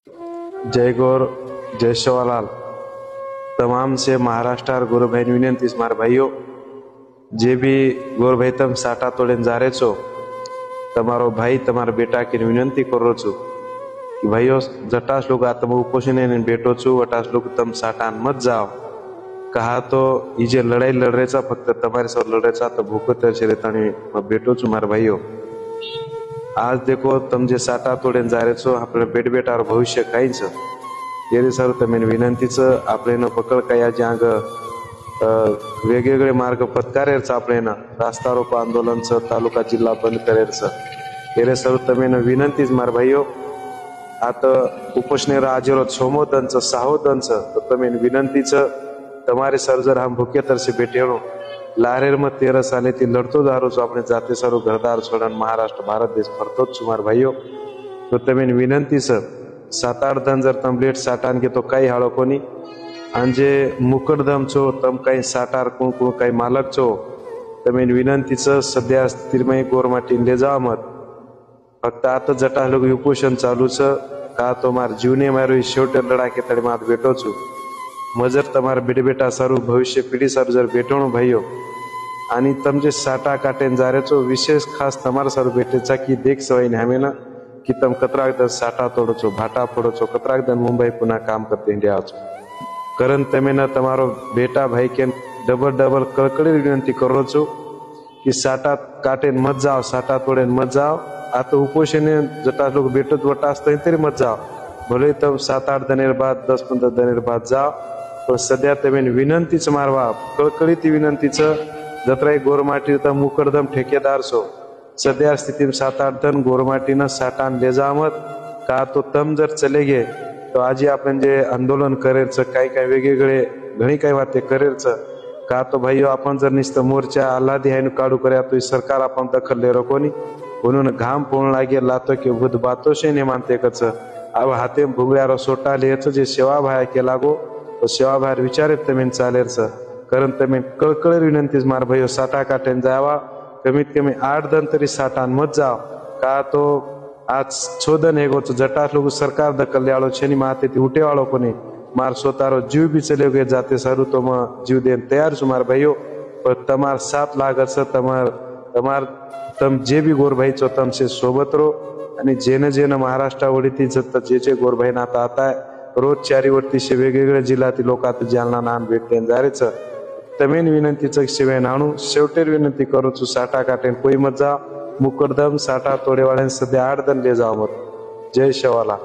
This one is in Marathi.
जय गौर जय शिवालाल। तमाम से महाराष्ट्र गौर भाई विनंती मार भाईओ जे भी गौर भाई तम साटा तोड़े जा रहे छो तमारो भाई तमारा बेटा की विनंती करो छो कि भाईओ जटास लोग आतम उपोषण बेटो छू वटास लोग तम साटान मत जाओ। कहा तो ये जे लड़ाई लड़ रहे चा फक्त तमारे साथ लड़ रहे चा तो भूख तर रेतानी बेटो छू मार भाईओ। आज देखो तम जे साटा तोड़े जा रहे छो आपले बेट बेटार भविष्य काही छ तेरे सर तमेन विनंतीच आपले न पकड काय आज आग वेगवेगळे मार्ग पत्कारेर आपले न रास्ता रोको आंदोलन छ तालुका जिल्हा बंद करेर छ तेरे सर तमेन विनंतीच मार भाईओ। आता उपोषणे राजेरो छोमो दन छ साहो दन छ तो तमेन विनंतीच तमारे सर जर हम भूखे तरसे बेटेणो लारेर में 13 साले थी लड़तो दारो छो अपने जाते सारो घरदार छोड़न महाराष्ट्र भारत देश फरतो छु मार भाईओ। तो तमेन विनंती छ 7-8 दन जर तम लेट साटान के तो काही हाळो कोनी अंजे मुकडदम छो तम काही साटार कोण कोण काही मालक छो तमेन विनंती छ सध्या स्थिरमय गोरमाटी ले जा मत फक्त आता जटा लोग उपोषण चालू छ का तो मार जीवने मारो शेवटे लड़ा के तड़े मात बेटो छु मजर तमार बेटे बेटा सारू भविष्य पीढ़ी सारू जर बेटोणो भाईओ आणि तम जे साटा काटेन जा रहे छो विशेष खास तमार सारू बेटेचा की देख सवय ने हमें ना कि तम कतराक दन साटा तोड़ो छो भाटा फोड़ो छो कतराक दन मुंबई पुनः काम करते इंडिया छो करन तमे ना तमारो बेटा भाई के डबल कड़कड़ी विनंती करो छो कि साटा काटेन मत जाओ साटा तोड़ेन मत जाओ आता उपोषण जटा लोग बेटो वटा तरी मत जाओ भले तम 7-8 दनेर बाद 10-15 दनेर बाद जाओ पण सध्या तमेन विनंतीच मारवा कळकळी ती विनंतीच जत्रा गोरमाटी मुकडदम ठेकेदार छो सध्या स्थिति में 7-8 दन गोरमाटी न साटान ले जामत का तो तम जर चले गए तो आज आपण जे आंदोलन करेर छ काही काही वेगवेगळे घणी काही वाते करेर छ का तो भाईओ आपण जर निस्त मोर्चा आल्हादी हायन काढू कर्या तो सरकार आपण दखल ले रकोनी उन्होंने घाम पोण लागे लातो के बुध बातो से ने मानते कच अब हाथे भुगळ्यारो सोटा लेच जे सेवा भाया के लागो तो सेवा भायर विचारे तमेन चालेर छ कारण तमेन कळकळ विनंतीच मार भाईओ साटा काटेन जावा कमीत कमी 8 दन तरी साटान मत जाओ का तो आज छोदन हेगो जटा लोग सरकार दखल लेवाळो छेनी माते ती उठे वाळो कोनी मार सोतारो जीव भी चले गए जाते सारू तो म जीव देन तैयार छु मार भाईओ पर तमार साथ लागत छ तमार तम जे भी गोर भाई छो तम से सोबत रो आणि जेने जेने महाराष्ट्र वडीती जत जे गोर भाई नाता आता है रोज चारीवरती से वेगवेगळ्या जिल्ह्यातील लोक आता जालना नान भेटते जा रहे छ तमेन विनंतीच शिवाय नाणू शेवटेर विनंती करू छु साटा काटेन कोई मत जा मुकडदम साटा तोडेवाळ्यान सध्या 8 दन ले जाव मत। जय शिवाला।